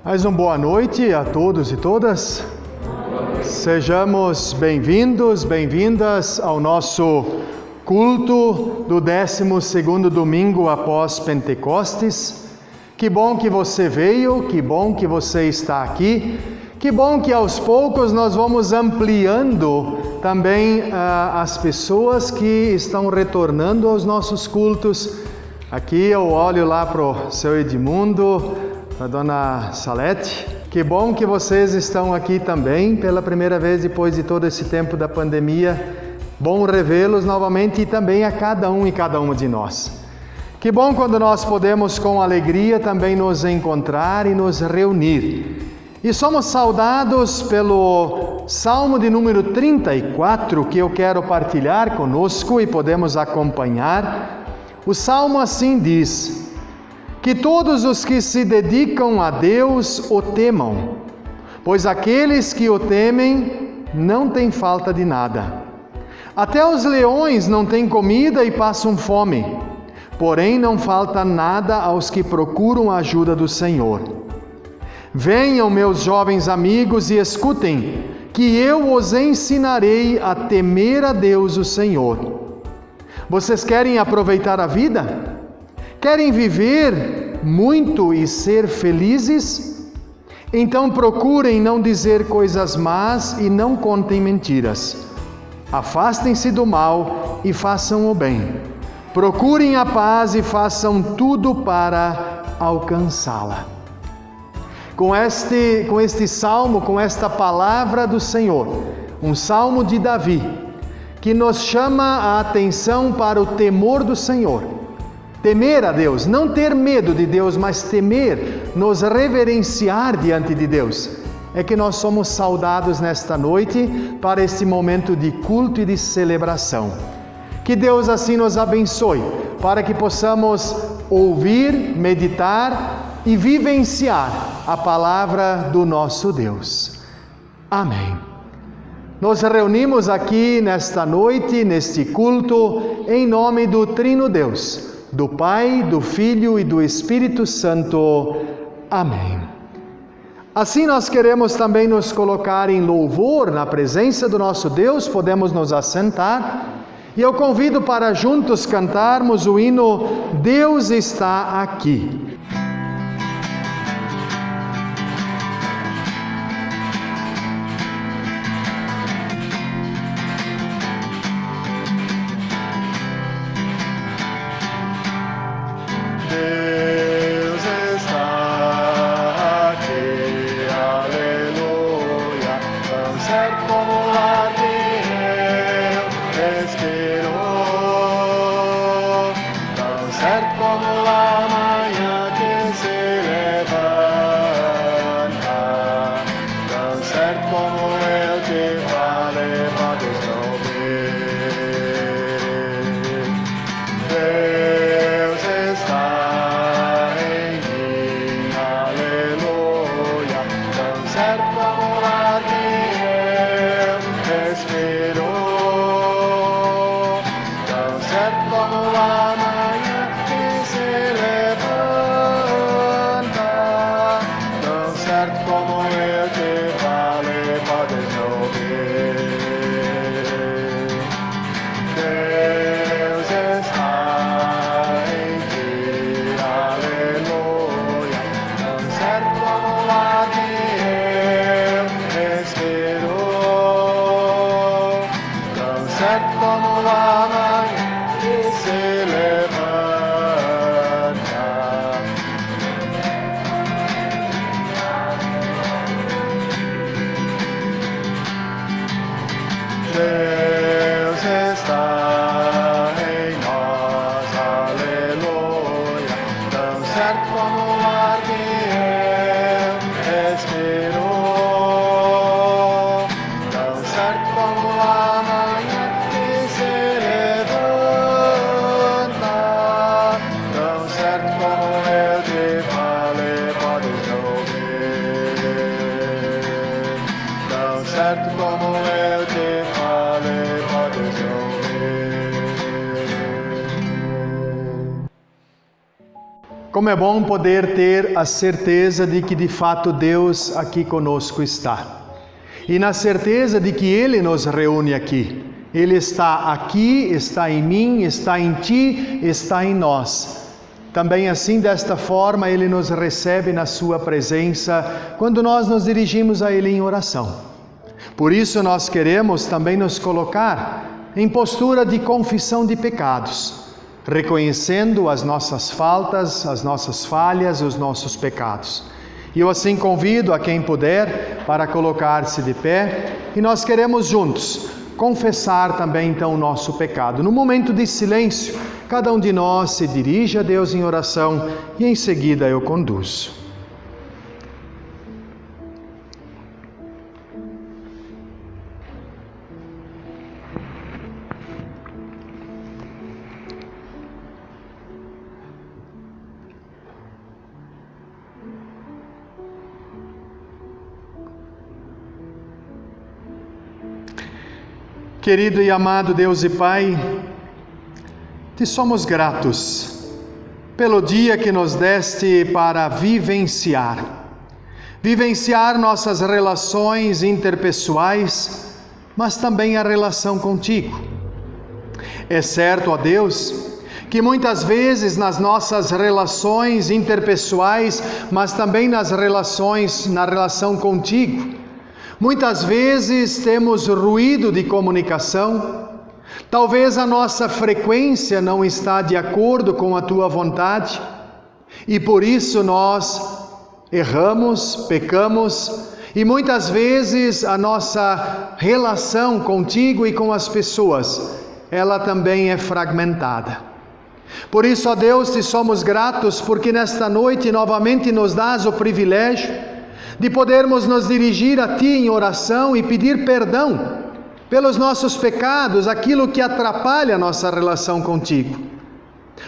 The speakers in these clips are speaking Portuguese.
Mais uma boa noite a todos e todas. Sejamos bem-vindos, bem-vindas ao nosso culto do 12º domingo após Pentecostes. Que bom que você veio, que bom que você está aqui. Que bom que aos poucos nós vamos ampliando também as pessoas que estão retornando aos nossos cultos. Aqui eu olho lá para o seu Edmundo, a dona Salete. Que bom que vocês estão aqui também pela primeira vez depois de todo esse tempo da pandemia. Bom revê-los novamente e também a cada um e cada uma de nós. Que bom quando nós podemos com alegria também nos encontrar e nos reunir. E somos saudados pelo Salmo de número 34 que eu quero partilhar conosco e podemos acompanhar. O Salmo assim diz: que todos os que se dedicam a Deus o temam, pois aqueles que o temem não têm falta de nada. Até os leões não têm comida e passam fome, porém não falta nada aos que procuram a ajuda do Senhor. Venham, meus jovens amigos, e escutem, que eu os ensinarei a temer a Deus o Senhor. Vocês querem aproveitar a vida? Querem viver muito e ser felizes? Então procurem não dizer coisas más e não contem mentiras. Afastem-se do mal e façam o bem. Procurem a paz e façam tudo para alcançá-la. Com este salmo, com esta palavra do Senhor, um salmo de Davi, que nos chama a atenção para o temor do Senhor. Temer a Deus, não ter medo de Deus, mas temer, nos reverenciar diante de Deus. É que nós somos saudados nesta noite para este momento de culto e de celebração. Que Deus assim nos abençoe, para que possamos ouvir, meditar e vivenciar a palavra do nosso Deus. Amém. Nos reunimos aqui nesta noite, neste culto, em nome do Trino Deus, do Pai, do Filho e do Espírito Santo. Amém. Assim nós queremos também nos colocar em louvor na presença do nosso Deus. Podemos nos assentar e eu convido para juntos cantarmos o hino Deus está aqui. Deus está aqui, aleluia. Tão certo como o ar que eu respiro, tão certo como a manhã Como é bom poder ter a certeza de que de fato Deus aqui conosco está. E na certeza de que Ele nos reúne aqui. Ele está aqui, está em mim, está em ti, está em nós. Também assim, desta forma, Ele nos recebe na sua presença quando nós nos dirigimos a Ele em oração. Por isso nós queremos também nos colocar em postura de confissão de pecados, reconhecendo as nossas faltas, as nossas falhas, os nossos pecados. E eu assim convido a quem puder para colocar-se de pé e nós queremos juntos confessar também então o nosso pecado. No momento de silêncio, cada um de nós se dirige a Deus em oração e em seguida eu conduzo. Querido e amado Deus e Pai, te somos gratos pelo dia que nos deste para vivenciar nossas relações interpessoais, mas também a relação contigo. É certo, ó Deus, que muitas vezes nas nossas relações interpessoais, mas também na relação contigo, muitas vezes temos ruído de comunicação, talvez a nossa frequência não está de acordo com a Tua vontade, e por isso nós erramos, pecamos, e muitas vezes a nossa relação contigo e com as pessoas, ela também é fragmentada. Por isso, ó Deus, te somos gratos, porque nesta noite novamente nos dás o privilégio de podermos nos dirigir a Ti em oração e pedir perdão pelos nossos pecados, aquilo que atrapalha a nossa relação contigo.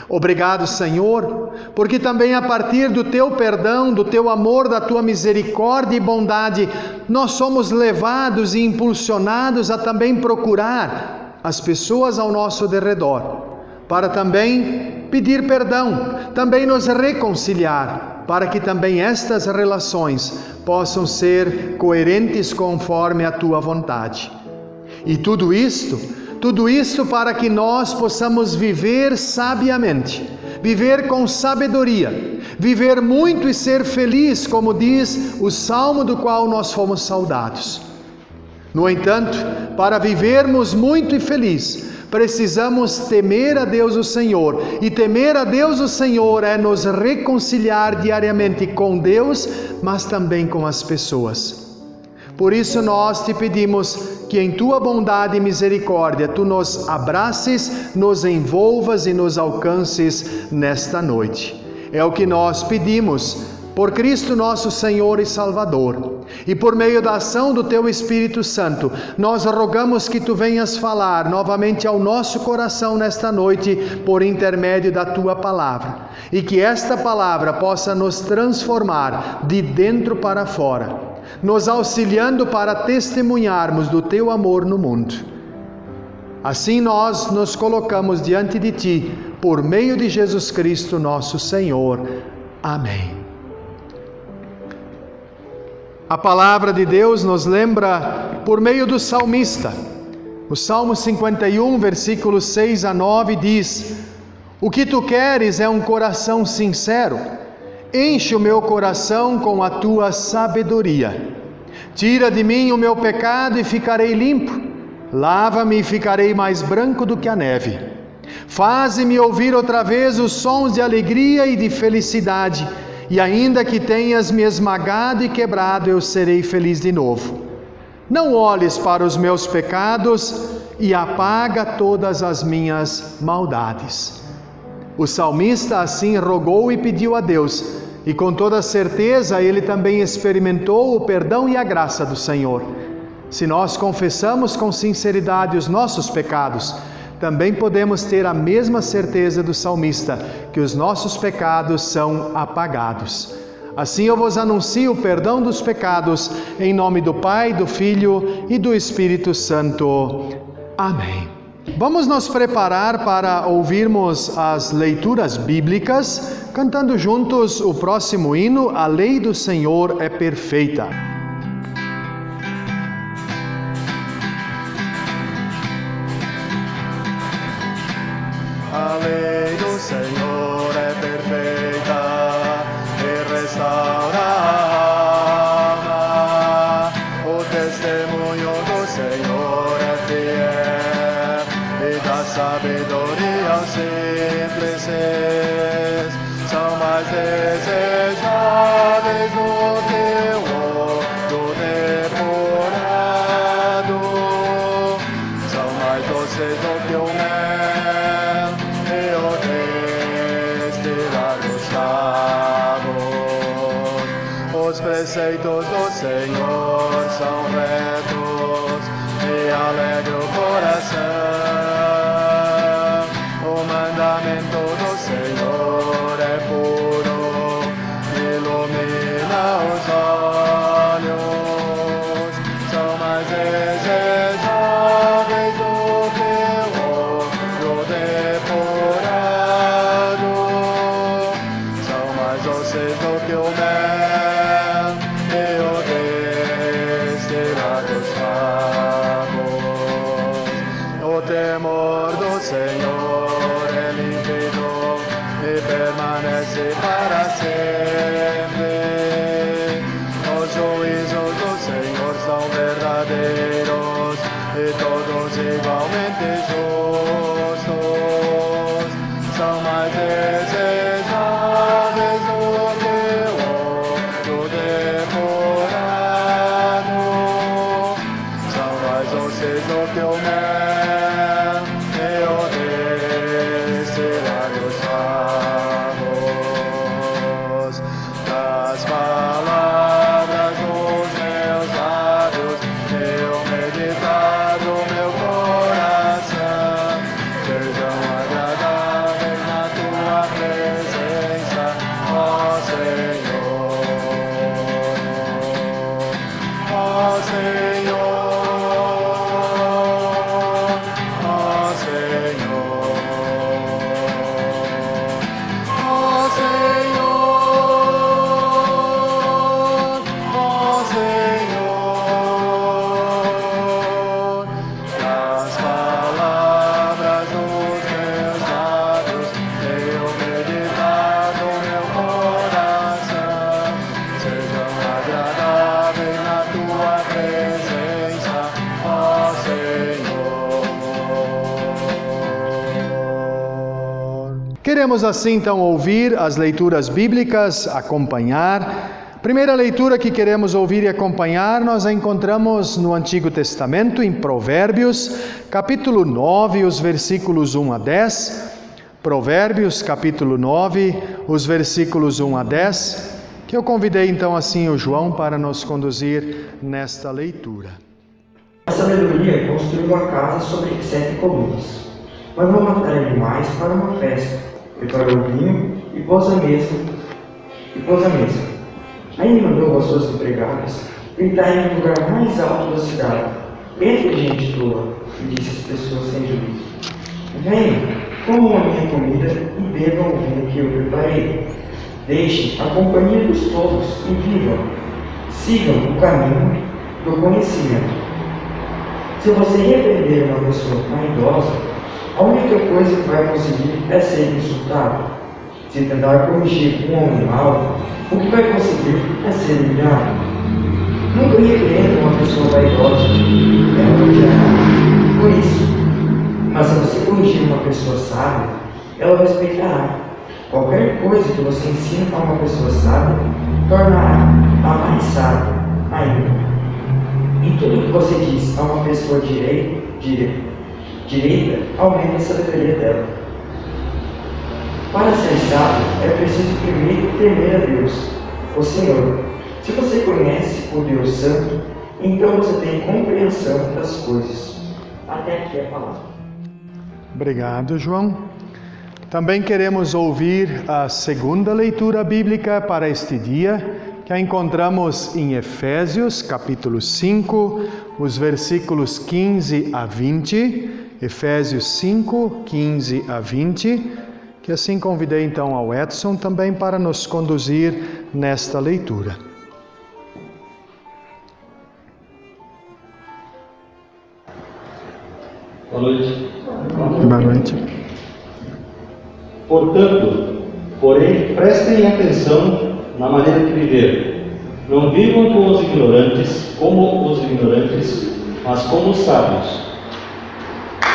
Obrigado, Senhor, porque também a partir do Teu perdão, do Teu amor, da Tua misericórdia e bondade, nós somos levados e impulsionados a também procurar as pessoas ao nosso derredor, para também pedir perdão, também nos reconciliar, para que também estas relações possam ser coerentes conforme a Tua vontade. E tudo isto para que nós possamos viver sabiamente, viver com sabedoria, viver muito e ser feliz, como diz o Salmo do qual nós fomos saudados. No entanto, para vivermos muito e feliz, precisamos temer a Deus o Senhor, e temer a Deus o Senhor é nos reconciliar diariamente com Deus, mas também com as pessoas. Por isso nós te pedimos que em Tua bondade e misericórdia Tu nos abraces, nos envolvas e nos alcances nesta noite. É o que nós pedimos por Cristo nosso Senhor e Salvador. E por meio da ação do Teu Espírito Santo, nós rogamos que Tu venhas falar novamente ao nosso coração nesta noite, por intermédio da Tua palavra. E que esta palavra possa nos transformar de dentro para fora, nos auxiliando para testemunharmos do Teu amor no mundo. Assim nós nos colocamos diante de Ti, por meio de Jesus Cristo nosso Senhor. Amém. A palavra de Deus nos lembra por meio do salmista. O Salmo 51, versículos 6 a 9 diz: O que Tu queres é um coração sincero. Enche o meu coração com a Tua sabedoria. Tira de mim o meu pecado e ficarei limpo. Lava-me e ficarei mais branco do que a neve. Faze-me ouvir outra vez os sons de alegria e de felicidade. E ainda que tenhas me esmagado e quebrado, eu serei feliz de novo. Não olhes para os meus pecados e apaga todas as minhas maldades. O salmista assim rogou e pediu a Deus, e com toda certeza ele também experimentou o perdão e a graça do Senhor. Se nós confessamos com sinceridade os nossos pecados, também podemos ter a mesma certeza do salmista, que os nossos pecados são apagados. Assim eu vos anuncio o perdão dos pecados, em nome do Pai, do Filho e do Espírito Santo. Amém. Vamos nos preparar para ouvirmos as leituras bíblicas, cantando juntos o próximo hino, A Lei do Senhor é Perfeita. A lei do Senhor é perfeita e restaura a alma. O testemunho do Senhor é fiel e dá sabedoria aos simples. São mais desejáveis do que o ouro depurado. São mais doces do que o mel e o destilar dos favos. Os preceitos do Senhor são retos e alegra o coração. O mandamento do Senhor é puro, ilumina os olhos. São mais desejáveis do que o ouro depurado. São mais doces do que o mel e o destilar dos favos. O temor do Senhor é límpido e permanece para sempre. Os juízos do Senhor são verdadeiros e todos igualmente justos. São mais desejáveis do que o ouro depurado. São mais doces do que o mel e o destilar dos favos. Das palavras dos meus lábios, eu meditar do meu coração, sejam agradáveis na tua presença, ó Senhor. Ó Senhor. Ó Senhor. Ó Senhor. Ó Senhor. Das palavras dos meus lábios, eu meditar do meu coração, sejam agradáveis na tua presença, ó Senhor. Queremos assim então ouvir as leituras bíblicas, acompanhar. Primeira leitura que queremos ouvir e acompanhar, nós a encontramos no Antigo Testamento, em Provérbios, capítulo 9, os versículos 1 a 10. Provérbios, capítulo 9, os versículos 1 a 10, que eu convidei então assim o João para nos conduzir nesta leitura. A sabedoria construiu uma casa sobre 7 colunas. Mandou matar animais para uma festa, preparou o vinho e pôs a mesa. Aí mandou as suas empregadas gritarem no lugar mais alto da cidade: entre, gente tola, e disse às pessoas sem juízo: venham, comam a minha comida e bebam o vinho que eu preparei. Deixem a companhia dos tolos e vivam. Sigam o caminho do conhecimento. Se você repreender uma pessoa vaidosa, a única coisa que vai conseguir é ser insultado. Se tentar corrigir um homem mau, o que vai conseguir é ser humilhado. Nunca repreenda uma pessoa vaidosa, ela não odiará por isso. Mas se você corrigir uma pessoa sábia, ela respeitará. Qualquer coisa que você ensina a uma pessoa sábia, tornará a mais sábia ainda. E tudo que você diz a uma pessoa direita, aumenta a sabedoria dela. Para ser sábio, é preciso primeiro temer a Deus, o Senhor. Se você conhece o Deus Santo, então você tem compreensão das coisas. Até aqui a palavra. Obrigado, João. Também queremos ouvir a segunda leitura bíblica para este dia, que a encontramos em Efésios, capítulo 5, os versículos 15 a 20, Efésios 5, 15 a 20, que assim convidei então ao Edson também para nos conduzir nesta leitura. Boa noite. Boa noite. Portanto, porém, prestem atenção na maneira de viver. Não vivam como os ignorantes, mas como os sábios.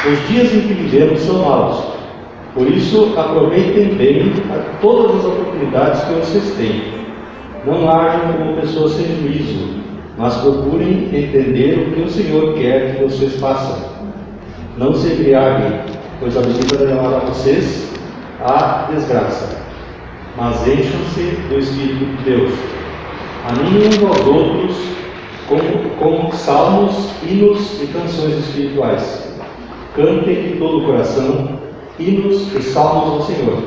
Os dias em que vivemos são maus. Por isso, aproveitem bem todas as oportunidades que vocês têm. Não ajam como pessoas sem juízo, mas procurem entender o que o Senhor quer que vocês façam. Não se embriaguem, pois a bebida levará vocês à desgraça. Mas encham-se do Espírito de Deus. Animem uns aos outros com salmos, hinos e canções espirituais. Cantem de todo o coração hinos e salmos ao Senhor.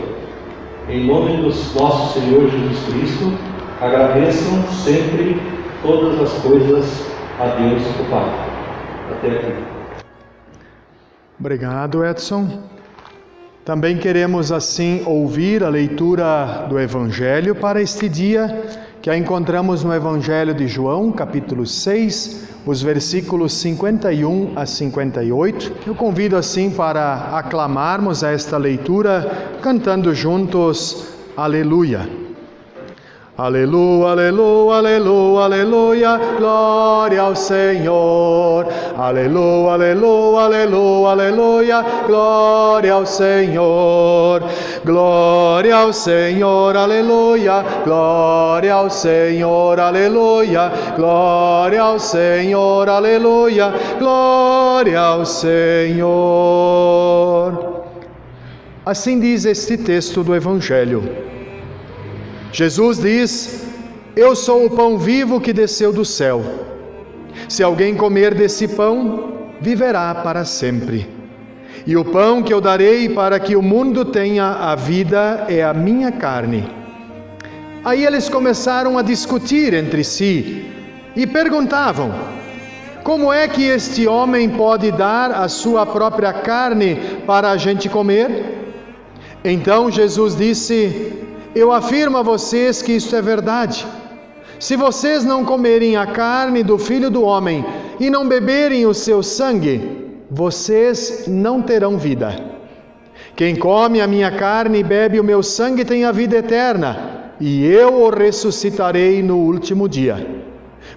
Em nome do nosso Senhor Jesus Cristo, agradeçam sempre todas as coisas a Deus o Pai. Até aqui. Obrigado, Edson. Também queremos assim ouvir a leitura do Evangelho para este dia, que a encontramos no Evangelho de João, capítulo 6, os versículos 51 a 58. Eu convido assim para aclamarmos esta leitura, cantando juntos, Aleluia. Aleluia, aleluia, aleluia, aleluia, glória ao Senhor. Aleluia, aleluia, aleluia, aleluia, glória ao Senhor. Glória ao Senhor, aleluia, glória ao Senhor, aleluia, glória ao Senhor, aleluia, glória ao Senhor. Assim diz este texto do Evangelho. Jesus diz: Eu sou o pão vivo que desceu do céu. Se alguém comer desse pão, viverá para sempre. E o pão que eu darei para que o mundo tenha a vida é a minha carne. Aí eles começaram a discutir entre si e perguntavam: Como é que este homem pode dar a sua própria carne para a gente comer? Então Jesus disse: Eu afirmo a vocês que isto é verdade. Se vocês não comerem a carne do Filho do Homem e não beberem o seu sangue, vocês não terão vida. Quem come a minha carne e bebe o meu sangue tem a vida eterna, e eu o ressuscitarei no último dia.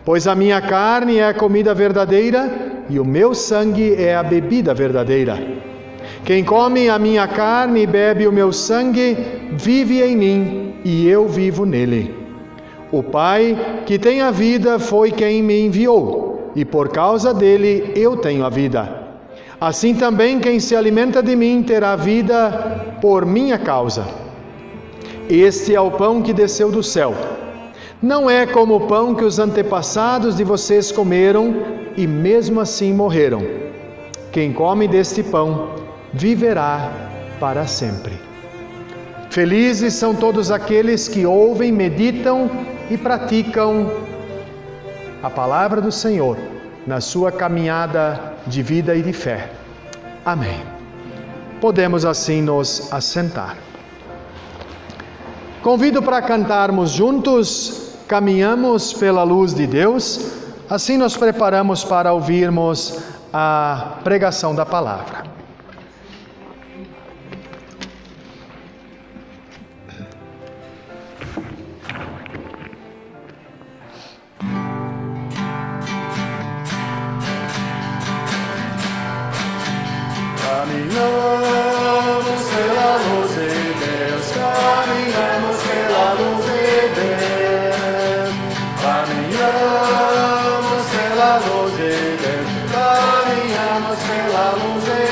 Pois a minha carne é a comida verdadeira e o meu sangue é a bebida verdadeira. Quem come a minha carne e bebe o meu sangue, vive em mim e eu vivo nele. O Pai, que tem a vida, foi quem me enviou, e por causa dele eu tenho a vida. Assim também quem se alimenta de mim terá vida por minha causa. Este é o pão que desceu do céu. Não é como o pão que os antepassados de vocês comeram e mesmo assim morreram. Quem come deste pão viverá para sempre. Felizes são todos aqueles que ouvem, meditam e praticam a palavra do Senhor na sua caminhada de vida e de fé. Amém. Podemos assim nos assentar. Convido para cantarmos juntos, caminhamos pela luz de Deus, assim nos preparamos para ouvirmos a pregação da palavra. Caminhamos pela luz de Deus, caminhamos pela luz de Deus. Caminhamos pela luz de Deus, caminhamos pela luz de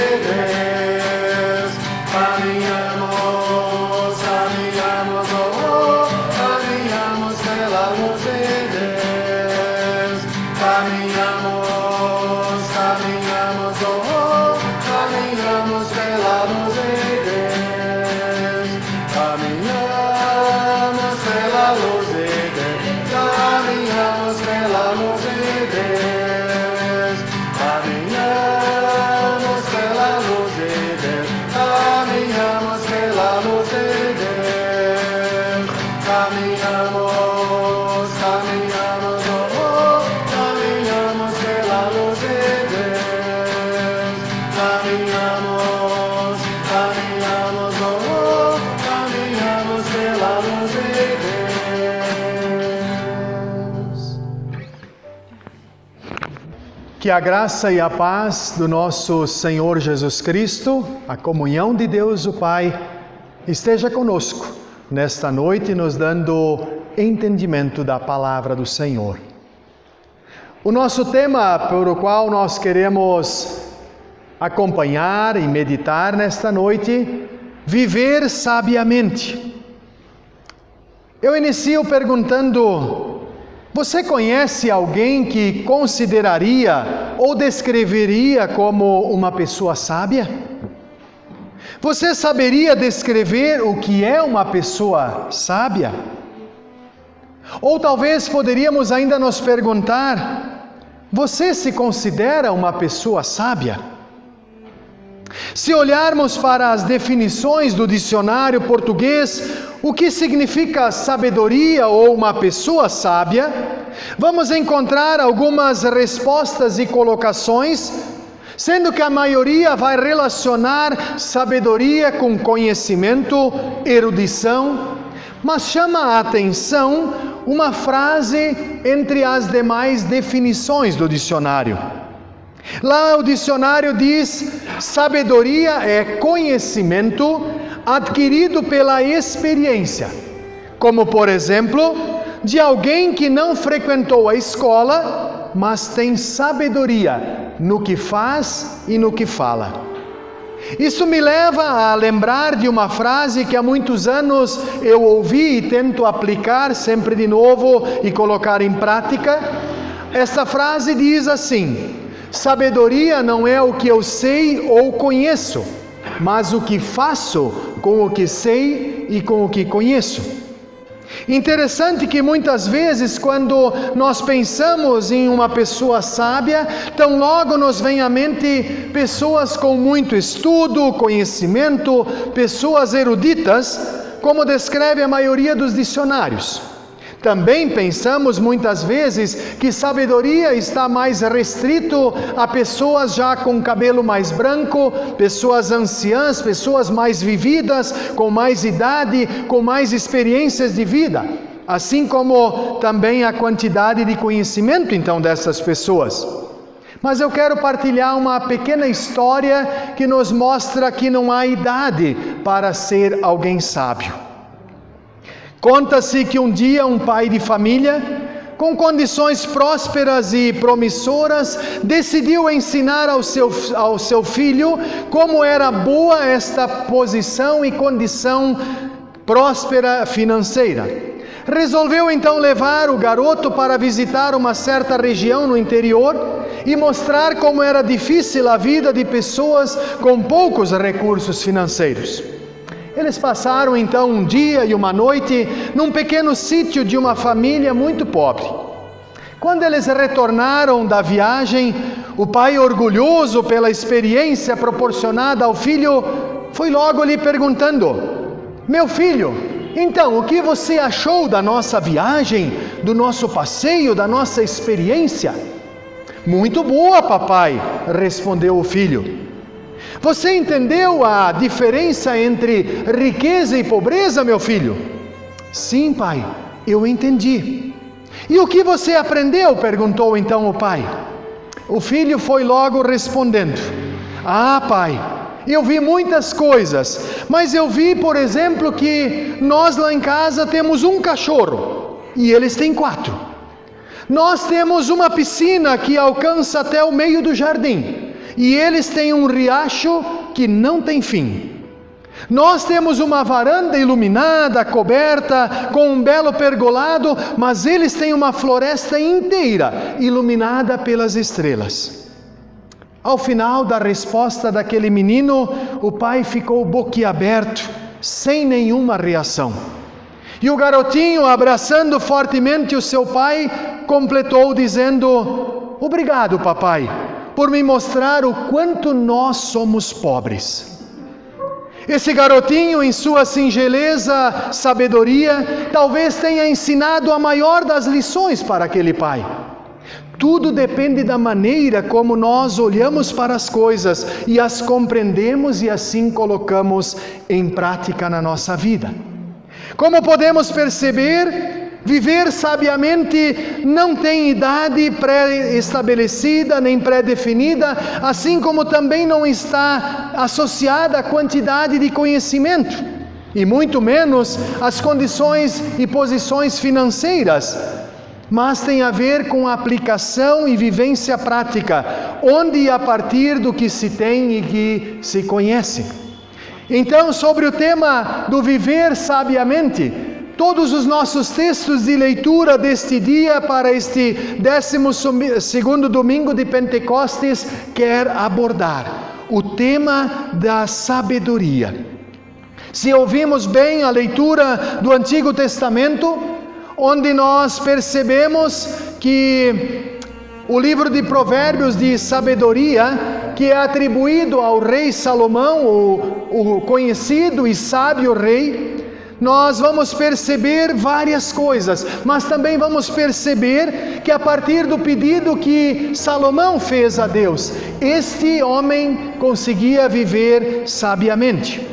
Que a graça e a paz do nosso Senhor Jesus Cristo, a comunhão de Deus o Pai, esteja conosco nesta noite, nos dando entendimento da palavra do Senhor. O nosso tema por o qual nós queremos acompanhar e meditar nesta noite, viver sabiamente. Eu inicio perguntando: você conhece alguém que consideraria ou descreveria como uma pessoa sábia? Você saberia descrever o que é uma pessoa sábia? Ou talvez poderíamos ainda nos perguntar: você se considera uma pessoa sábia? Se olharmos para as definições do dicionário português, o que significa sabedoria ou uma pessoa sábia, vamos encontrar algumas respostas e colocações, sendo que a maioria vai relacionar sabedoria com conhecimento, erudição, mas chama a atenção uma frase entre as demais definições do dicionário. Lá o dicionário diz: sabedoria é conhecimento adquirido pela experiência, como por exemplo, de alguém que não frequentou a escola, mas tem sabedoria no que faz e no que fala. Isso me leva a lembrar de uma frase que há muitos anos eu ouvi e tento aplicar sempre de novo e colocar em prática. Essa frase diz assim: sabedoria não é o que eu sei ou conheço, mas o que faço com o que sei e com o que conheço. Interessante que muitas vezes, quando nós pensamos em uma pessoa sábia, tão logo nos vem à mente pessoas com muito estudo, conhecimento, pessoas eruditas, como descreve a maioria dos dicionários. Também pensamos muitas vezes que sabedoria está mais restrito a pessoas já com cabelo mais branco, pessoas anciãs, pessoas mais vividas, com mais idade, com mais experiências de vida, assim como também a quantidade de conhecimento então dessas pessoas. Mas eu quero partilhar uma pequena história que nos mostra que não há idade para ser alguém sábio. Conta-se que um dia um pai de família, com condições prósperas e promissoras, decidiu ensinar ao seu filho como era boa esta posição e condição próspera financeira. Resolveu então levar o garoto para visitar uma certa região no interior e mostrar como era difícil a vida de pessoas com poucos recursos financeiros. Eles passaram então um dia e uma noite num pequeno sítio de uma família muito pobre. Quando eles retornaram da viagem, o pai, orgulhoso pela experiência proporcionada ao filho, foi logo lhe perguntando: meu filho, então o que você achou da nossa viagem, do nosso passeio, da nossa experiência? Muito boa, papai, respondeu o filho. Você entendeu a diferença entre riqueza e pobreza, meu filho? Sim, pai, eu entendi. E o que você aprendeu? Perguntou então o pai. O filho foi logo respondendo: ah, pai, eu vi muitas coisas, mas eu vi, por exemplo, que nós lá em casa temos um cachorro e eles têm 4. Nós temos uma piscina que alcança até o meio do jardim. E eles têm um riacho que não tem fim. Nós temos uma varanda iluminada, coberta, com um belo pergolado, mas eles têm uma floresta inteira, iluminada pelas estrelas. Ao final da resposta daquele menino, o pai ficou boquiaberto, sem nenhuma reação. E o garotinho, abraçando fortemente o seu pai, completou dizendo: obrigado, papai, por me mostrar o quanto nós somos pobres. Esse garotinho, em sua singeleza, sabedoria, talvez tenha ensinado a maior das lições para aquele pai. Tudo depende da maneira como nós olhamos para as coisas e as compreendemos e assim colocamos em prática na nossa vida. Como podemos perceber, Viver sabiamente não tem idade pré-estabelecida nem pré-definida, assim como também não está associada à quantidade de conhecimento, e muito menos às condições e posições financeiras, mas tem a ver com a aplicação e vivência prática, onde e a partir do que se tem e que se conhece. Então, sobre o tema do viver sabiamente, todos os nossos textos de leitura deste dia para este 12º domingo de Pentecostes quer abordar o tema da sabedoria. Se ouvimos bem a leitura do Antigo Testamento, onde nós percebemos que o livro de Provérbios de sabedoria, que é atribuído ao rei Salomão, o conhecido e sábio rei, nós vamos perceber várias coisas, mas também vamos perceber que a partir do pedido que Salomão fez a Deus, este homem conseguia viver sabiamente.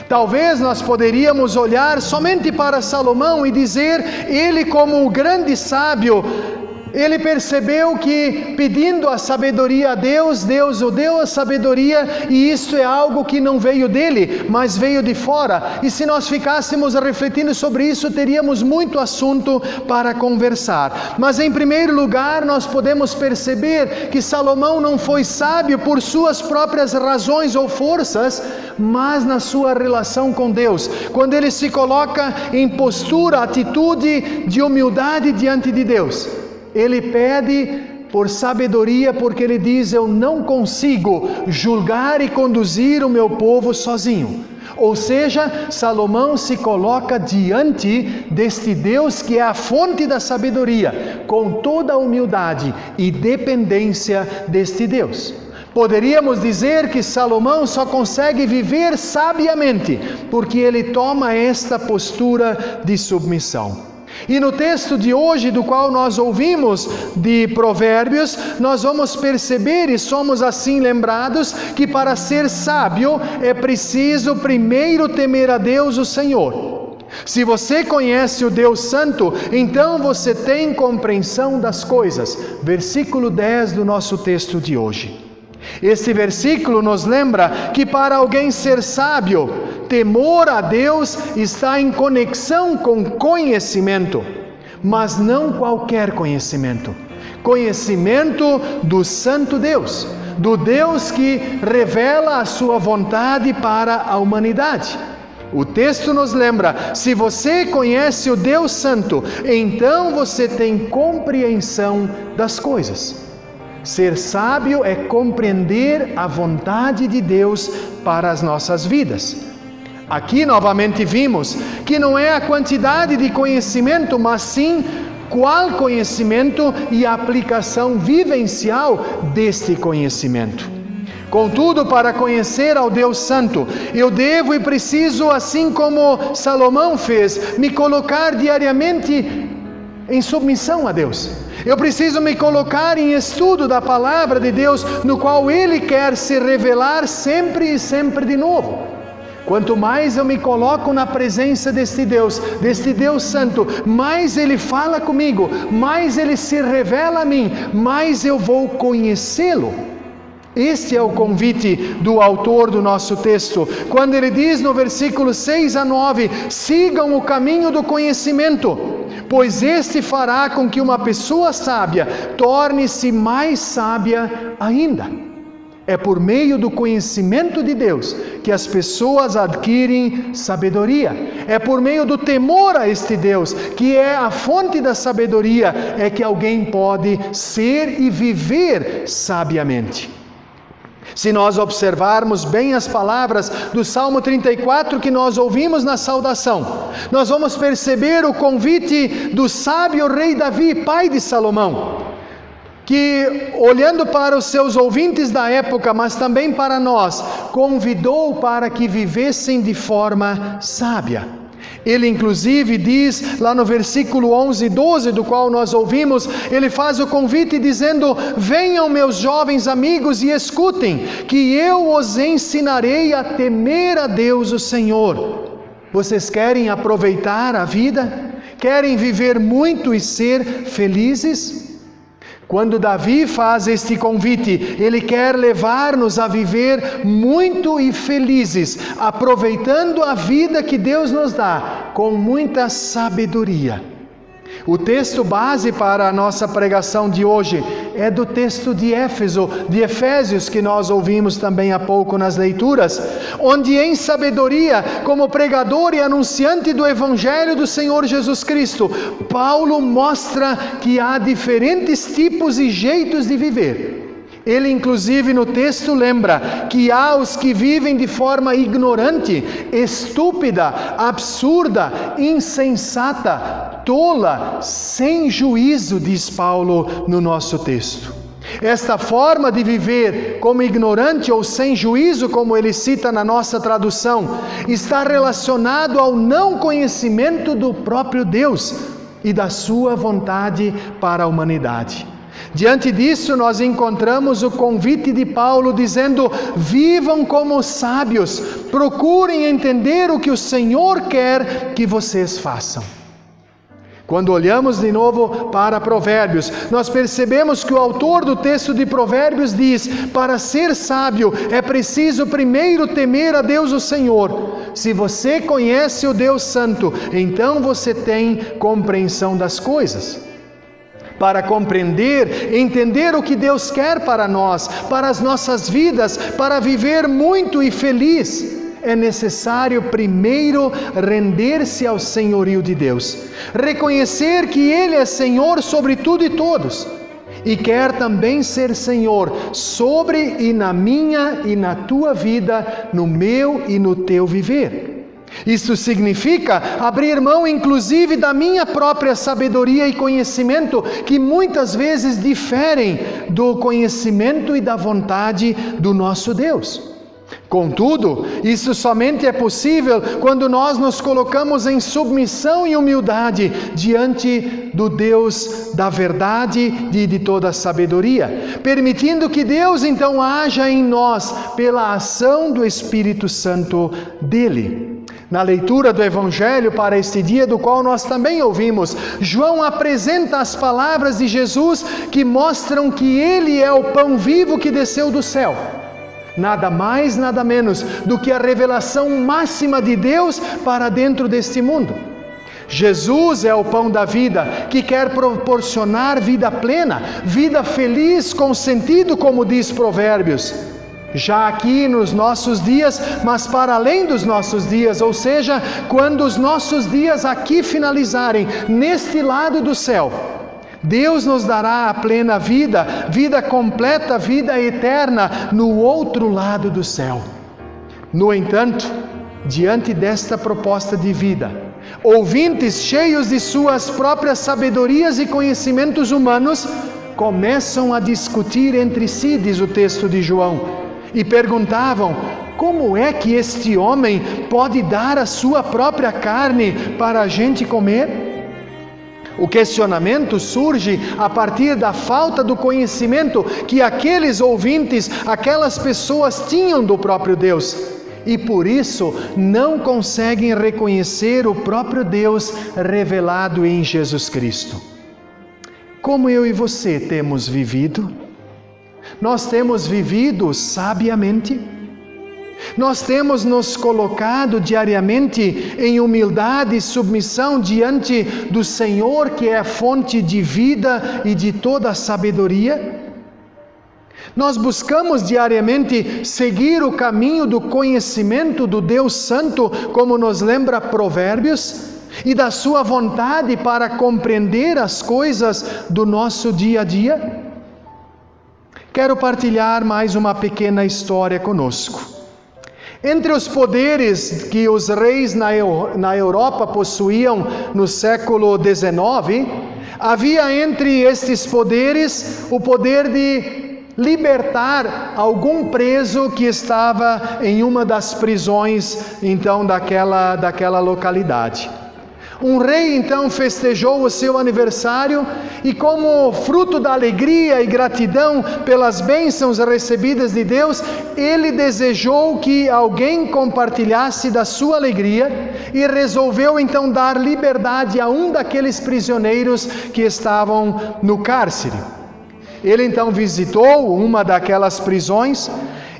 Talvez nós poderíamos olhar somente para Salomão e dizer, ele como o grande sábio, ele percebeu que pedindo a sabedoria a Deus, Deus o deu a sabedoria, e isso é algo que não veio dele, mas veio de fora. E se nós ficássemos refletindo sobre isso, teríamos muito assunto para conversar. Mas em primeiro lugar, nós podemos perceber que Salomão não foi sábio por suas próprias razões ou forças, mas na sua relação com Deus. Quando ele se coloca em postura, atitude de humildade diante de Deus, ele pede por sabedoria, porque ele diz, eu não consigo julgar e conduzir o meu povo sozinho. Ou seja, Salomão se coloca diante deste Deus que é a fonte da sabedoria, com toda a humildade e dependência deste Deus. Poderíamos dizer que Salomão só consegue viver sabiamente, porque ele toma esta postura de submissão. E no texto de hoje, do qual nós ouvimos de Provérbios, nós vamos perceber e somos assim lembrados que para ser sábio é preciso primeiro temer a Deus, o Senhor. Se você conhece o Deus Santo, então você tem compreensão das coisas. Versículo 10 do nosso texto de hoje. Este versículo nos lembra que para alguém ser sábio, temor a Deus está em conexão com conhecimento, mas não qualquer conhecimento. Conhecimento do Santo Deus, do Deus que revela a sua vontade para a humanidade. O texto nos lembra, se você conhece o Deus Santo, então você tem compreensão das coisas. Ser sábio é compreender a vontade de Deus para as nossas vidas. Aqui novamente vimos que não é a quantidade de conhecimento, mas sim qual conhecimento e a aplicação vivencial deste conhecimento. Contudo, para conhecer ao Deus Santo, eu devo e preciso, assim como Salomão fez, me colocar diariamente em submissão a Deus. Eu preciso me colocar em estudo da palavra de Deus, no qual Ele quer se revelar sempre e sempre de novo. Quanto mais eu me coloco na presença deste Deus Santo, mais Ele fala comigo, mais Ele se revela a mim, mais eu vou conhecê-lo. Este é o convite do autor do nosso texto, quando ele diz no versículo 6 a 9, sigam o caminho do conhecimento, pois este fará com que uma pessoa sábia torne-se mais sábia ainda. É por meio do conhecimento de Deus que as pessoas adquirem sabedoria. É por meio do temor a este Deus, que é a fonte da sabedoria, é que alguém pode ser e viver sabiamente. Se nós observarmos bem as palavras do Salmo 34 que nós ouvimos na saudação, nós vamos perceber o convite do sábio rei Davi, pai de Salomão, que, olhando para os seus ouvintes da época, mas também para nós, convidou para que vivessem de forma sábia. Ele inclusive diz lá no versículo 11 e 12, do qual nós ouvimos, ele faz o convite dizendo, venham meus jovens amigos e escutem, que eu os ensinarei a temer a Deus o Senhor. Vocês querem aproveitar a vida? Querem viver muito e ser felizes? Quando Davi faz este convite, ele quer levar-nos a viver muito e felizes, aproveitando a vida que Deus nos dá, com muita sabedoria. O texto base para a nossa pregação de hoje é do texto de Efésios, que nós ouvimos também há pouco nas leituras, onde em sabedoria, como pregador e anunciante do Evangelho do Senhor Jesus Cristo, Paulo mostra que há diferentes tipos e jeitos de viver. Ele, inclusive, no texto lembra que há os que vivem de forma ignorante, estúpida, absurda, insensata, tola, sem juízo, diz Paulo no nosso texto. Esta forma de viver como ignorante ou sem juízo, como ele cita na nossa tradução, está relacionado ao não conhecimento do próprio Deus e da sua vontade para a humanidade. Diante disso, nós encontramos o convite de Paulo dizendo: vivam como sábios, procurem entender o que o Senhor quer que vocês façam. Quando olhamos de novo para Provérbios, nós percebemos que o autor do texto de Provérbios diz: para ser sábio é preciso primeiro temer a Deus o Senhor. Se você conhece o Deus Santo, então você tem compreensão das coisas. Para compreender, entender o que Deus quer para nós, para as nossas vidas, para viver muito e feliz, é necessário primeiro render-se ao senhorio de Deus, reconhecer que Ele é Senhor sobre tudo e todos, e quer também ser Senhor sobre e na minha e na tua vida, no meu e no teu viver. Isso significa abrir mão, inclusive, da minha própria sabedoria e conhecimento, que muitas vezes diferem do conhecimento e da vontade do nosso Deus. Contudo, isso somente é possível quando nós nos colocamos em submissão e humildade diante do Deus da verdade e de toda a sabedoria, permitindo que Deus então haja em nós pela ação do Espírito Santo dele. Na leitura do Evangelho para este dia, do qual nós também ouvimos, João apresenta as palavras de Jesus que mostram que Ele é o pão vivo que desceu do céu. Nada mais, nada menos do que a revelação máxima de Deus para dentro deste mundo. Jesus é o pão da vida, que quer proporcionar vida plena, vida feliz com sentido, como diz Provérbios. Já aqui nos nossos dias, mas para além dos nossos dias, ou seja, quando os nossos dias aqui finalizarem, neste lado do céu, Deus nos dará a plena vida, vida completa, vida eterna, no outro lado do céu. No entanto, diante desta proposta de vida, ouvintes cheios de suas próprias sabedorias e conhecimentos humanos, começam a discutir entre si, diz o texto de João, e perguntavam: como é que este homem pode dar a sua própria carne para a gente comer? O questionamento surge a partir da falta do conhecimento que aqueles ouvintes, aquelas pessoas tinham do próprio Deus, e por isso não conseguem reconhecer o próprio Deus revelado em Jesus Cristo. Como eu e você temos vivido? Nós temos vivido sabiamente? Nós temos nos colocado diariamente em humildade e submissão diante do Senhor, que é a fonte de vida e de toda a sabedoria? Nós buscamos diariamente seguir o caminho do conhecimento do Deus Santo, como nos lembra Provérbios, e da sua vontade para compreender as coisas do nosso dia a dia? Quero partilhar mais uma pequena história conosco. Entre os poderes que os reis na Europa possuíam no século XIX, havia entre estes poderes o poder de libertar algum preso que estava em uma das prisões, então, daquela localidade. Um rei então festejou o seu aniversário e, como fruto da alegria e gratidão pelas bênçãos recebidas de Deus, ele desejou que alguém compartilhasse da sua alegria e resolveu então dar liberdade a um daqueles prisioneiros que estavam no cárcere. Ele então visitou uma daquelas prisões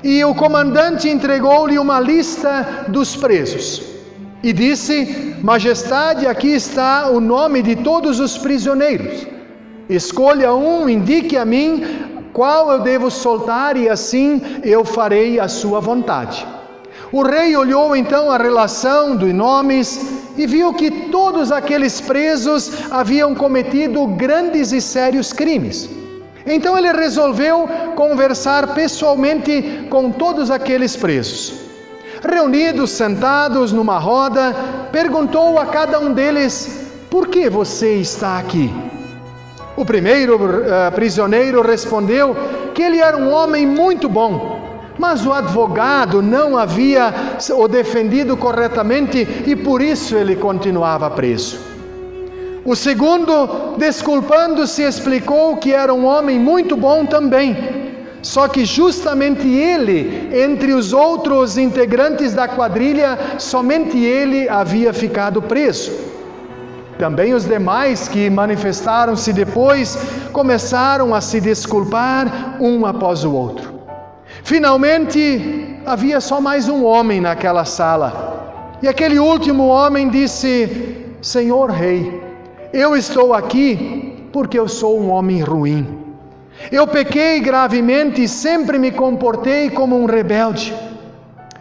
e o comandante entregou-lhe uma lista dos presos. E disse: Majestade, aqui está o nome de todos os prisioneiros. Escolha um, indique a mim qual eu devo soltar e assim eu farei a sua vontade. O rei olhou então a relação de nomes e viu que todos aqueles presos haviam cometido grandes e sérios crimes. Então ele resolveu conversar pessoalmente com todos aqueles presos. Reunidos, sentados numa roda, perguntou a cada um deles: por que você está aqui? O primeiro prisioneiro respondeu que ele era um homem muito bom, mas o advogado não havia o defendido corretamente e por isso ele continuava preso. O segundo, desculpando-se, explicou que era um homem muito bom também, só que justamente ele, entre os outros integrantes da quadrilha, somente ele havia ficado preso. Também os demais que manifestaram-se depois começaram a se desculpar um após o outro. Finalmente, havia só mais um homem naquela sala. E aquele último homem disse: Senhor Rei, eu estou aqui porque eu sou um homem ruim. Eu pequei gravemente e sempre me comportei como um rebelde.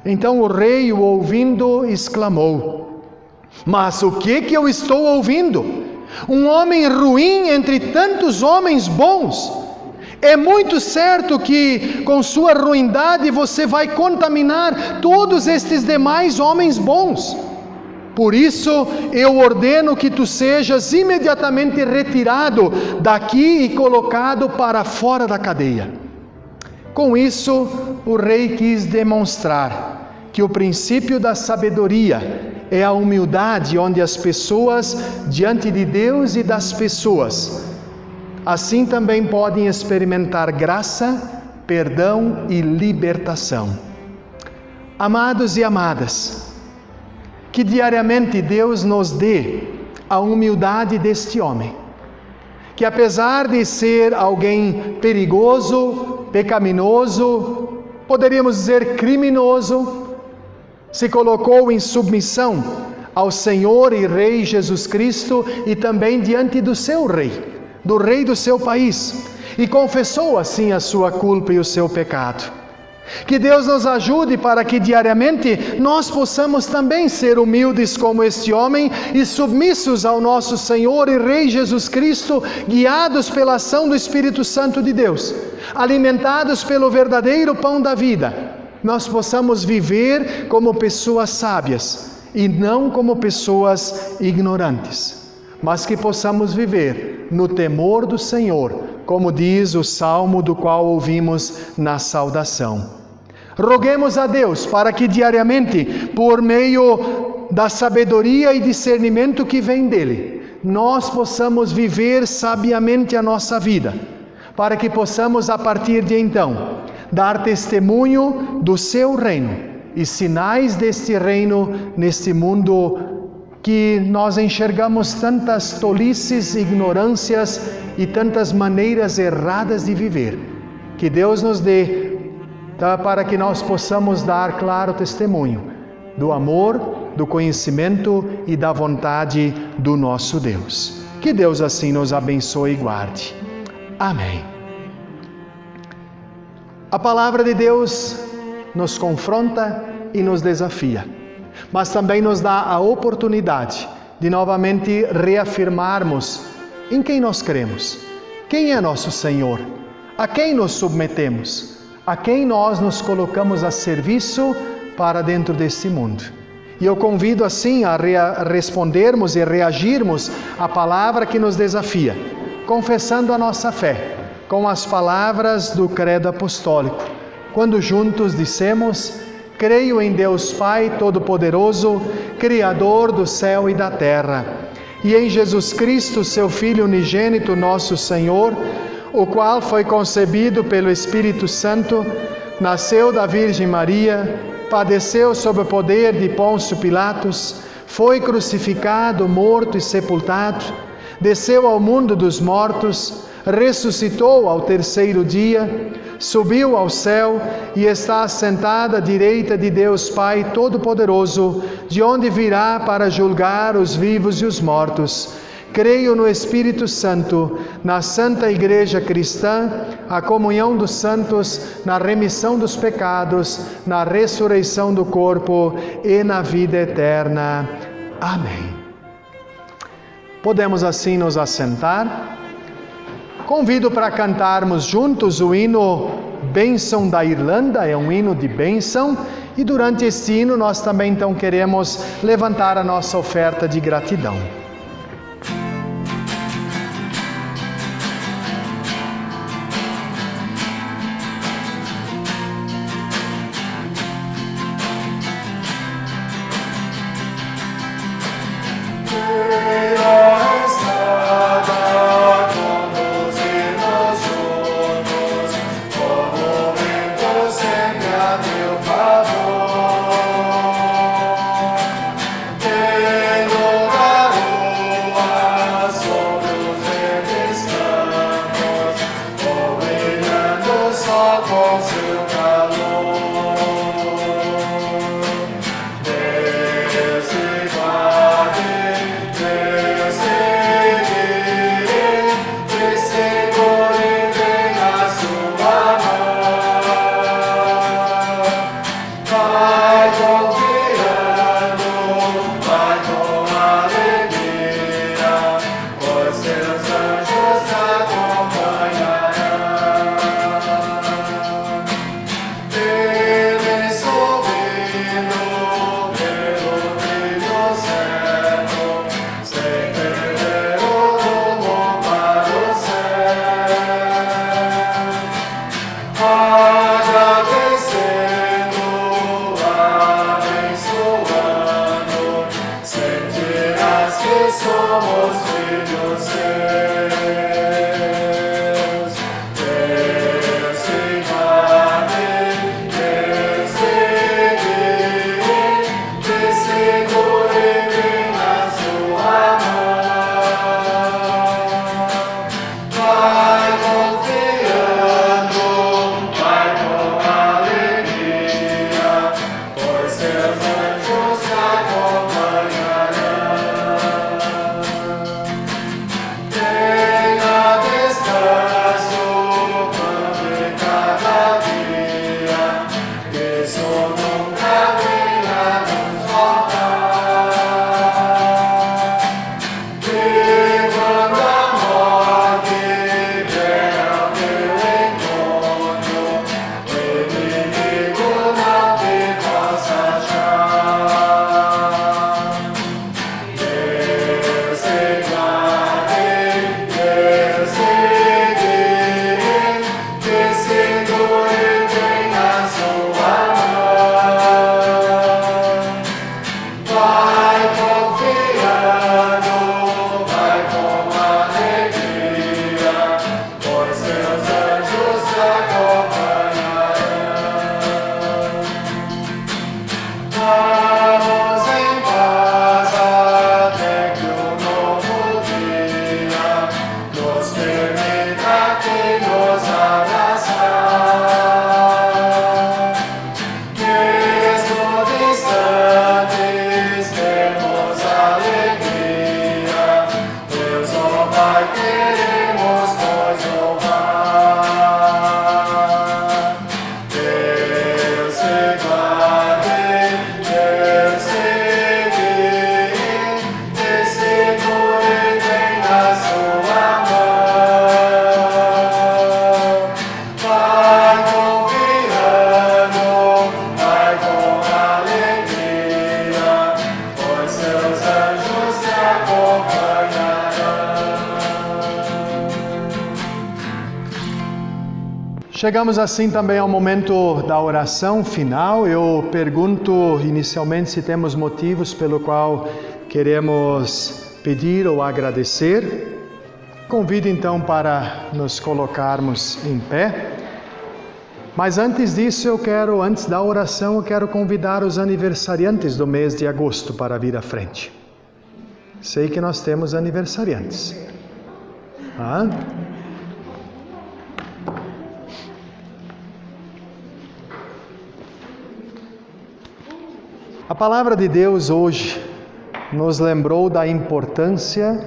Então o rei, o ouvindo, exclamou: Mas o que eu estou ouvindo? Um homem ruim entre tantos homens bons? É muito certo que com sua ruindade você vai contaminar todos estes demais homens bons. Por isso, eu ordeno que tu sejas imediatamente retirado daqui e colocado para fora da cadeia. Com isso, o rei quis demonstrar que o princípio da sabedoria é a humildade, onde as pessoas, diante de Deus e das pessoas, assim também podem experimentar graça, perdão e libertação. Amados e amadas, que diariamente Deus nos dê a humildade deste homem, que apesar de ser alguém perigoso, pecaminoso, poderíamos dizer criminoso, se colocou em submissão ao Senhor e Rei Jesus Cristo e também diante do seu rei, do rei do seu país, e confessou assim a sua culpa e o seu pecado. Que Deus nos ajude para que diariamente nós possamos também ser humildes como este homem e submissos ao nosso Senhor e Rei Jesus Cristo, guiados pela ação do Espírito Santo de Deus, alimentados pelo verdadeiro pão da vida, nós possamos viver como pessoas sábias e não como pessoas ignorantes, mas que possamos viver no temor do Senhor, como diz o salmo do qual ouvimos na saudação. Roguemos a Deus para que diariamente, por meio da sabedoria e discernimento que vem dele, nós possamos viver sabiamente a nossa vida, para que possamos a partir de então dar testemunho do seu reino e sinais deste reino neste mundo que nós enxergamos tantas tolices, ignorâncias e tantas maneiras erradas de viver. Que Deus nos dê para que nós possamos dar claro testemunho do amor, do conhecimento e da vontade do nosso Deus. Que Deus assim nos abençoe e guarde. Amém. A palavra de Deus nos confronta e nos desafia, mas também nos dá a oportunidade de novamente reafirmarmos em quem nós cremos, quem é nosso Senhor, a quem nos submetemos, a quem nós nos colocamos a serviço para dentro deste mundo. E eu convido assim a respondermos e reagirmos à palavra que nos desafia, confessando a nossa fé com as palavras do credo apostólico, quando juntos dissemos: creio em Deus Pai Todo-Poderoso, Criador do céu e da terra, e em Jesus Cristo, seu Filho unigênito, nosso Senhor, o qual foi concebido pelo Espírito Santo, nasceu da Virgem Maria, padeceu sob o poder de Pôncio Pilatos, foi crucificado, morto e sepultado, desceu ao mundo dos mortos, ressuscitou ao terceiro dia, subiu ao céu e está assentado à direita de Deus Pai Todo-Poderoso, de onde virá para julgar os vivos e os mortos. Creio no Espírito Santo, na Santa Igreja Cristã, a comunhão dos santos, na remissão dos pecados, na ressurreição do corpo e na vida eterna. Amém. Podemos assim nos assentar. Convido para cantarmos juntos o hino Bênção da Irlanda, é um hino de bênção, e durante este hino nós também então queremos levantar a nossa oferta de gratidão. Chegamos assim também ao momento da oração final. Eu pergunto inicialmente se temos motivos pelo qual queremos pedir ou agradecer. Convido então para nos colocarmos em pé. Mas antes disso, antes da oração, eu quero convidar os aniversariantes do mês de agosto para vir à frente. Sei que nós temos aniversariantes. A palavra de Deus hoje nos lembrou da importância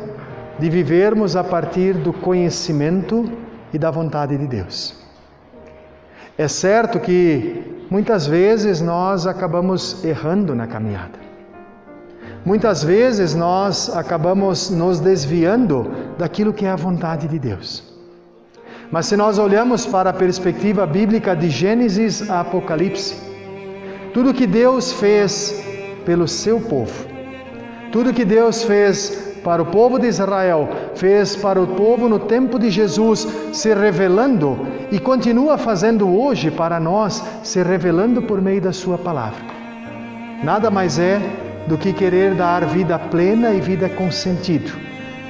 de vivermos a partir do conhecimento e da vontade de Deus. É certo que muitas vezes nós acabamos errando na caminhada. Muitas vezes nós acabamos nos desviando daquilo que é a vontade de Deus. Mas se nós olhamos para a perspectiva bíblica de Gênesis a Apocalipse, tudo que Deus fez pelo seu povo, tudo que Deus fez para o povo de Israel, fez para o povo no tempo de Jesus, se revelando e continua fazendo hoje para nós, se revelando por meio da sua palavra. Nada mais é do que querer dar vida plena e vida com sentido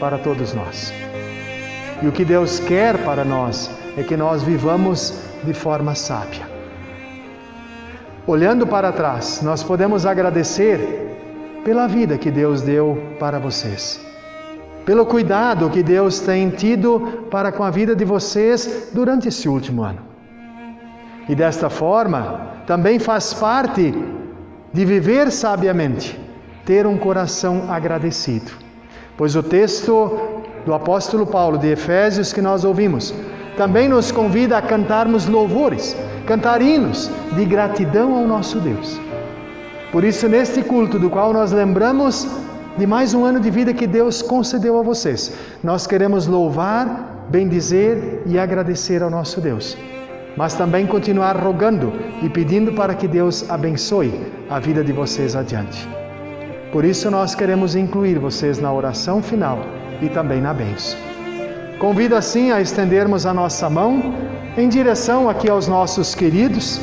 para todos nós. E o que Deus quer para nós é que nós vivamos de forma sábia. Olhando para trás, nós podemos agradecer pela vida que Deus deu para vocês, pelo cuidado que Deus tem tido para com a vida de vocês durante esse último ano. E desta forma, também faz parte de viver sabiamente, ter um coração agradecido. Pois o texto do apóstolo Paulo de Efésios que nós ouvimos, também nos convida a cantarmos louvores, cantar hinos de gratidão ao nosso Deus. Por isso, neste culto do qual nós lembramos de mais um ano de vida que Deus concedeu a vocês, nós queremos louvar, bendizer e agradecer ao nosso Deus. Mas também continuar rogando e pedindo para que Deus abençoe a vida de vocês adiante. Por isso nós queremos incluir vocês na oração final e também na bênção. Convido assim a estendermos a nossa mão em direção aqui aos nossos queridos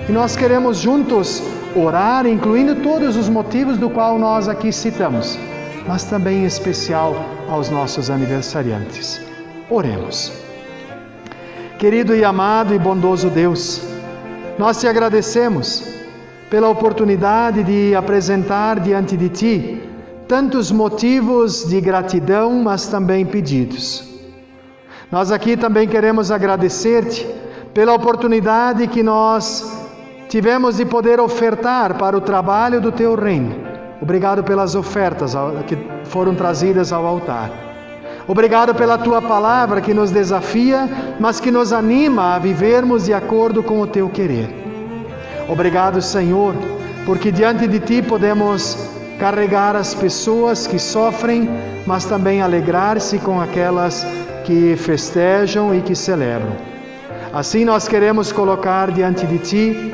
e nós queremos juntos orar, incluindo todos os motivos do qual nós aqui citamos, mas também em especial aos nossos aniversariantes. Oremos. Querido e amado e bondoso Deus, nós te agradecemos pela oportunidade de apresentar diante de Ti tantos motivos de gratidão, mas também pedidos. Nós aqui também queremos agradecer-te pela oportunidade que nós tivemos de poder ofertar para o trabalho do Teu reino. Obrigado pelas ofertas que foram trazidas ao altar. Obrigado pela Tua palavra que nos desafia, mas que nos anima a vivermos de acordo com o Teu querer. Obrigado, Senhor, porque diante de Ti podemos carregar as pessoas que sofrem, mas também alegrar-se com aquelas que festejam e que celebram. Assim nós queremos colocar diante de Ti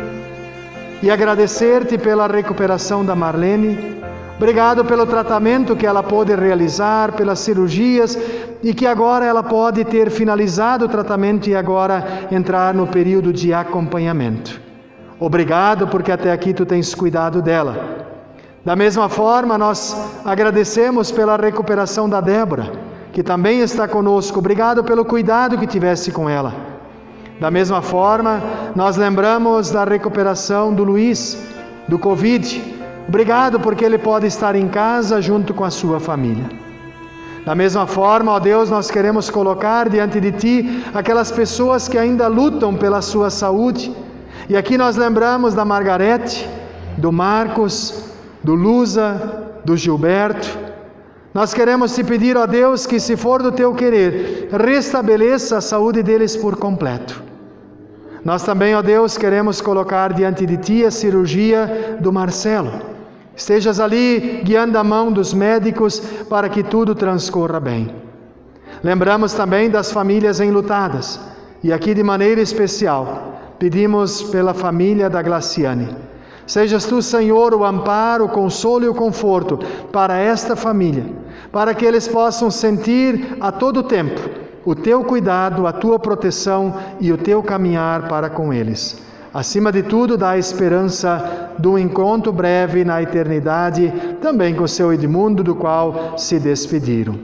e agradecer-te pela recuperação da Marlene. Obrigado pelo tratamento que ela pôde realizar, pelas cirurgias e que agora ela pode ter finalizado o tratamento e agora entrar no período de acompanhamento. Obrigado porque até aqui Tu tens cuidado dela. Da mesma forma, nós agradecemos pela recuperação da Débora, que também está conosco. Obrigado pelo cuidado que tivesse com ela. Da mesma forma, nós lembramos da recuperação do Luiz, do Covid. Obrigado porque ele pode estar em casa junto com a sua família. Da mesma forma, ó Deus, nós queremos colocar diante de Ti aquelas pessoas que ainda lutam pela sua saúde. E aqui nós lembramos da Margarete, do Marcos, do Lusa, do Gilberto. Nós queremos Te pedir, ó Deus, que se for do Teu querer, restabeleça a saúde deles por completo. Nós também, ó Deus, queremos colocar diante de Ti a cirurgia do Marcelo. Estejas ali guiando a mão dos médicos para que tudo transcorra bem. Lembramos também das famílias enlutadas. E aqui de maneira especial, pedimos pela família da Glaciane. Sejas Tu, Senhor, o amparo, o consolo e o conforto para esta família, para que eles possam sentir a todo tempo o Teu cuidado, a Tua proteção e o Teu caminhar para com eles. Acima de tudo, dá a esperança de um encontro breve na eternidade, também com seu Edmundo, do qual se despediram.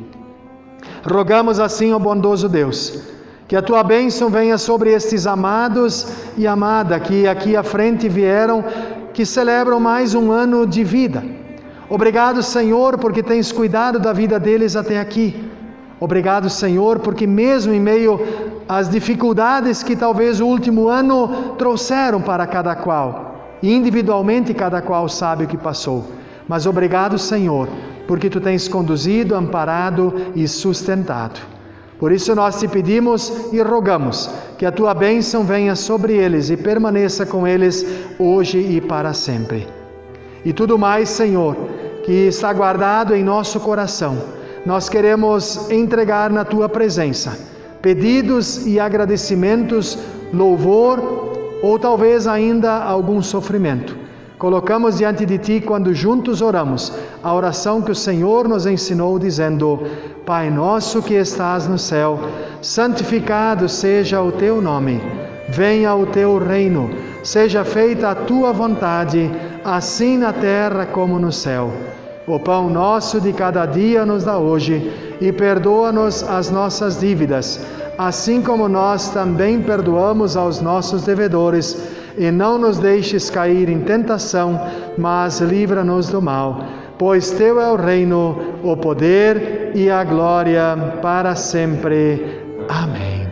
Rogamos assim ao bondoso Deus, que a tua bênção venha sobre estes amados e amada que aqui à frente vieram, que celebram mais um ano de vida. Obrigado, Senhor, porque tens cuidado da vida deles até aqui. Obrigado, Senhor, porque mesmo em meio às dificuldades que talvez o último ano trouxeram para cada qual, e individualmente cada qual sabe o que passou. Mas obrigado, Senhor, porque Tu tens conduzido, amparado e sustentado. Por isso nós te pedimos e rogamos que a Tua bênção venha sobre eles e permaneça com eles hoje e para sempre. E tudo mais, Senhor, que está guardado em nosso coração, nós queremos entregar na Tua presença pedidos e agradecimentos, louvor ou talvez ainda algum sofrimento. Colocamos diante de Ti quando juntos oramos a oração que o Senhor nos ensinou dizendo: Pai nosso que estás no céu, santificado seja o Teu nome, venha o Teu reino, seja feita a Tua vontade, assim na terra como no céu. O pão nosso de cada dia nos dá hoje, e perdoa-nos as nossas dívidas, assim como nós também perdoamos aos nossos devedores, e não nos deixes cair em tentação, mas livra-nos do mal. Pois Teu é o reino, o poder e a glória para sempre. Amém.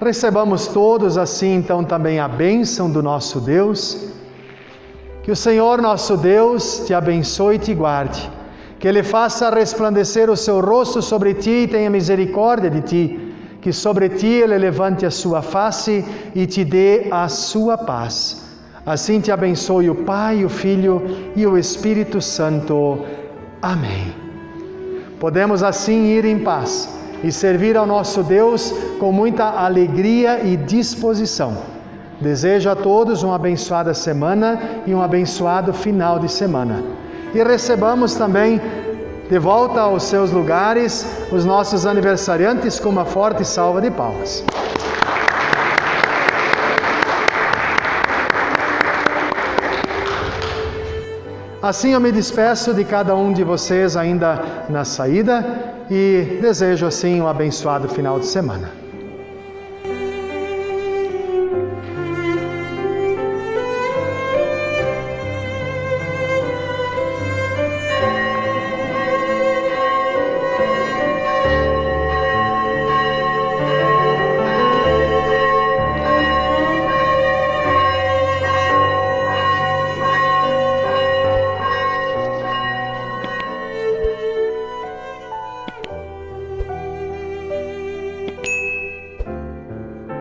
Recebamos todos assim então também a bênção do nosso Deus. Que o Senhor nosso Deus te abençoe e te guarde. Que Ele faça resplandecer o seu rosto sobre ti e tenha misericórdia de ti. Que sobre ti Ele levante a sua face e te dê a sua paz. Assim te abençoe o Pai, o Filho e o Espírito Santo. Amém. Podemos assim ir em paz e servir ao nosso Deus com muita alegria e disposição. Desejo a todos uma abençoada semana e um abençoado final de semana. E recebamos também de volta aos seus lugares os nossos aniversariantes com uma forte salva de palmas. Assim eu me despeço de cada um de vocês ainda na saída e desejo assim um abençoado final de semana.